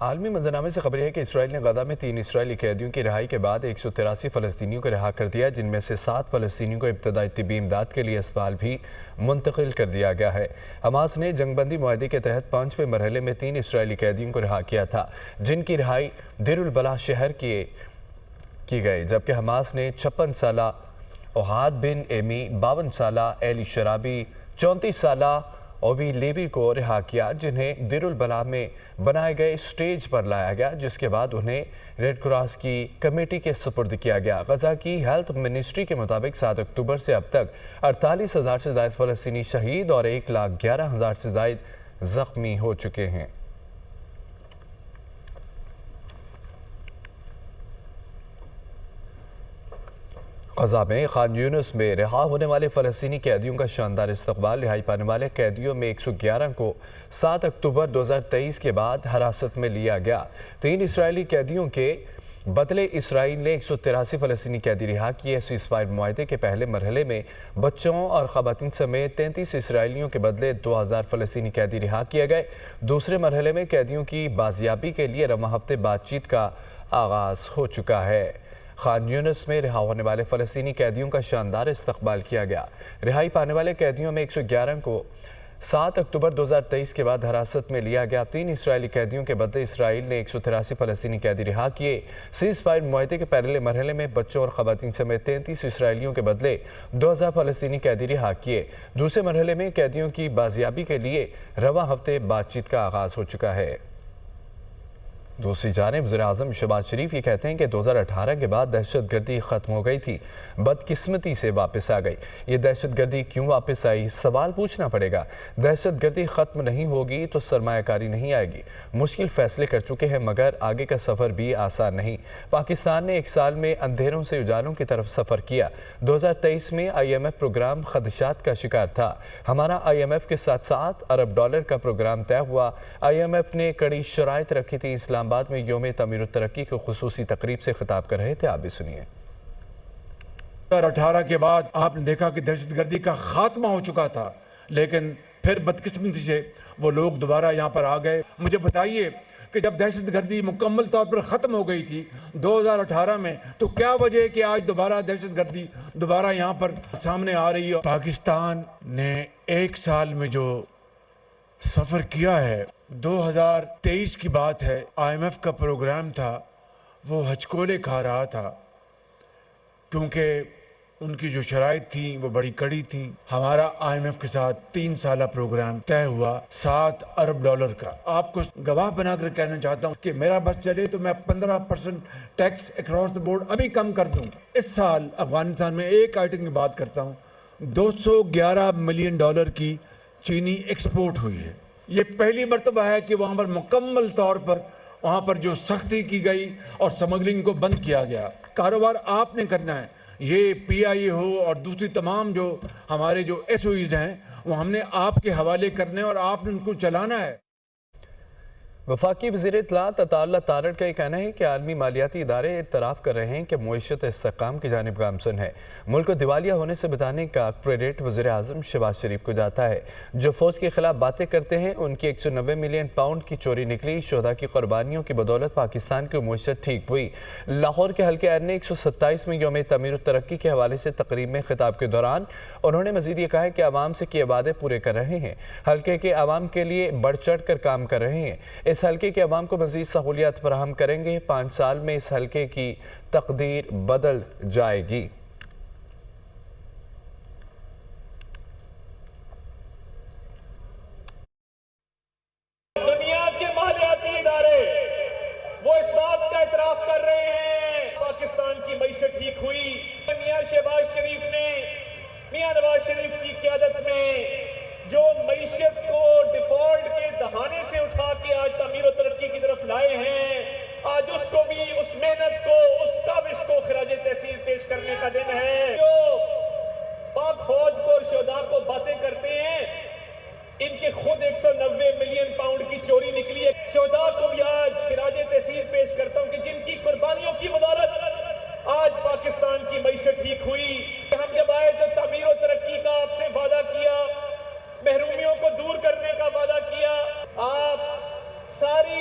عالمی منظرنامے سے خبر ہے کہ اسرائیل نے غزہ میں 3 اسرائیلی قیدیوں کی رہائی کے بعد 183 فلسطینیوں کو رہا کر دیا، جن میں سے 7 فلسطینیوں کو ابتدائی طبی امداد کے لیے اسپتال بھی منتقل کر دیا گیا ہے۔ حماس نے جنگ بندی معاہدے کے تحت 5ویں مرحلے میں 3 اسرائیلی قیدیوں کو رہا کیا تھا، جن کی رہائی دیر البلح شہر کی گئی، جبکہ حماس نے 56 سالہ اوہاد بن ایمی، 52 سالہ ایلی شرابی، 34 سالہ اووی لیوی کو رہا کیا، جنہیں دیر البلح میں بنائے گئے اسٹیج پر لایا گیا، جس کے بعد انہیں ریڈ کراس کی کمیٹی کے سپرد کیا گیا۔ غزہ کی ہیلتھ منسٹری کے مطابق 7 اکتوبر سے اب تک 48,000 سے زائد فلسطینی شہید اور 1,11,000 سے زائد زخمی ہو چکے ہیں۔ غزہ میں خان یونس میں رہا ہونے والے فلسطینی قیدیوں کا شاندار استقبال۔ رہائی پانے والے قیدیوں میں 111 کو 7 اکتوبر 2023 کے بعد حراست میں لیا گیا۔ 3 اسرائیلی قیدیوں کے بدلے اسرائیل نے 183 فلسطینی قیدی رہا کیے۔ سیز فائر معاہدے کے پہلے مرحلے میں بچوں اور خواتین سمیت 33 اسرائیلیوں کے بدلے 2000 فلسطینی قیدی رہا کیے گئے۔ دوسرے مرحلے میں قیدیوں کی بازیابی کے لیے رواں ہفتے بات چیت کا آغاز ہو چکا ہے۔ خان یونس میں رہا ہونے والے فلسطینی قیدیوں کا شاندار استقبال کیا گیا۔ رہائی پانے والے قیدیوں میں 111 کو 7 اکتوبر 2023 کے بعد حراست میں لیا گیا۔ 3 اسرائیلی قیدیوں کے بدلے اسرائیل نے 183 فلسطینی قیدی رہا کیے۔ سیز فائر معاہدے کے پہلے مرحلے میں بچوں اور خواتین سمیت 33 اسرائیلیوں کے بدلے 2000 فلسطینی قیدی رہا کیے۔ دوسرے مرحلے میں قیدیوں کی بازیابی کے لیے رواں ہفتے بات چیت کا آغاز ہو چکا ہے۔ دوسری جانب وزیراعظم شہباز شریف یہ کہتے ہیں کہ 2018 کے بعد دہشت گردی ختم ہو گئی تھی، بدقسمتی سے واپس آ گئی۔ یہ دہشت گردی کیوں واپس آئی؟ سوال پوچھنا پڑے گا۔ دہشت گردی ختم نہیں ہوگی تو سرمایہ کاری نہیں آئے گی۔ مشکل فیصلے کر چکے ہیں، مگر آگے کا سفر بھی آسان نہیں۔ پاکستان نے 1 سال میں اندھیروں سے اجالوں کی طرف سفر کیا۔ 2023 میں IMF پروگرام خدشات کا شکار تھا۔ ہمارا IMF کے ساتھ $7 ارب کا پروگرام طے ہوا۔ IMF نے کڑی شرائط رکھی تھی۔ اسلام آباد میں یوم تعمیر و ترقی کی خصوصی تقریب سے خطاب کر رہے تھے، آپ بھی سنیے۔ 2018 کے بعد آپ نے دیکھا کہ دہشت گردی کا خاتمہ ہو چکا تھا، لیکن پھر بدقسمتی سے وہ لوگ دوبارہ یہاں پر آ گئے۔ مجھے بتائیے کہ جب دہشت گردی مکمل طور پر ختم ہو گئی تھی 2018 میں، تو کیا وجہ ہے کہ آج دوبارہ دہشت گردی دوبارہ یہاں پر سامنے آ رہی ہے؟ پاکستان نے 1 سال میں جو سفر کیا ہے، 2023 کی بات ہے، IMF کا پروگرام تھا، وہ ہچکولے کھا رہا تھا کیونکہ ان کی جو شرائط تھیں وہ بڑی کڑی تھیں۔ ہمارا IMF کے ساتھ 3 سالہ پروگرام طے ہوا $7 ارب کا۔ آپ کو گواہ بنا کر کہنا چاہتا ہوں کہ میرا بس چلے تو میں 15% ٹیکس اکراس دا بورڈ ابھی کم کر دوں۔ اس سال افغانستان میں ایک آئٹم کی بات کرتا ہوں، $211 ملین کی چینی ایکسپورٹ ہوئی ہے۔ یہ پہلی مرتبہ ہے کہ وہاں پر مکمل طور پر وہاں پر جو سختی کی گئی اور سمگلنگ کو بند کیا گیا۔ کاروبار آپ نے کرنا ہے، یہ PIA ہو اور دوسری تمام جو ہمارے جو SOEs ہیں، وہ ہم نے آپ کے حوالے کرنے اور آپ نے ان کو چلانا ہے۔ وفاقی وزیر اطلاعات عطا اللہ تارڑ کا یہ کہنا ہے کہ عالمی مالیاتی ادارے اعتراف کر رہے ہیں کہ معیشت استحکام کی جانب گامزن ہے۔ ملک کو دیوالیہ ہونے سے بچانے کا کریڈٹ وزیر اعظم شہباز شریف کو جاتا ہے۔ جو فوج کے خلاف باتیں کرتے ہیں، ان کی 190 ملین پاؤنڈ کی چوری نکلی۔ شہداء کی قربانیوں کی بدولت پاکستان کی معیشت ٹھیک ہوئی۔ لاہور کے حلقہ عین 127 میں یوم تعمیر و ترقی کے حوالے سے تقریب میں خطاب کے دوران انہوں نے مزید یہ کہا کہ عوام سے کیے وعدے پورے کر رہے ہیں، حلقے کے عوام کے لیے بڑھ چڑھ کر کام کر رہے ہیں۔ اس حلقے کے عوام کو مزید سہولیات فراہم کریں گے۔ 5 سال میں اس حلقے کی تقدیر بدل جائے گی۔ دنیا کے مالیاتی ادارے وہ اس بات کا اعتراف کر رہے ہیں پاکستان کی معیشت ٹھیک ہوئی۔ میاں شہباز شریف نے میاں نواز شریف کی قیادت میں جو معیشت کو ڈیفالٹ کے دہانے سے اٹھا کے آج تعمیر و ترقی کی طرف لائے ہیں، آج اس کو بھی، اس محنت کو، اس کاوش کو خراج تحسین پیش کرنے کا دن ہے۔ جو پاک فوج کو اور شہداء کو باتیں کرتے ہیں، ان کے خود 190 ملین پاؤنڈ کی چوری نکلی ہے۔ شہداء کو بھی آج خراج تحسین پیش کرتا ہوں کہ جن کی قربانیوں کی بدولت آج پاکستان کی معیشت ٹھیک ہوئی۔ ہم جب آئے تو تعمیر و ترقی کا آپ سے وعدہ کیا، محرومیوں کو دور کرنے کا وعدہ کیا۔ آپ ساری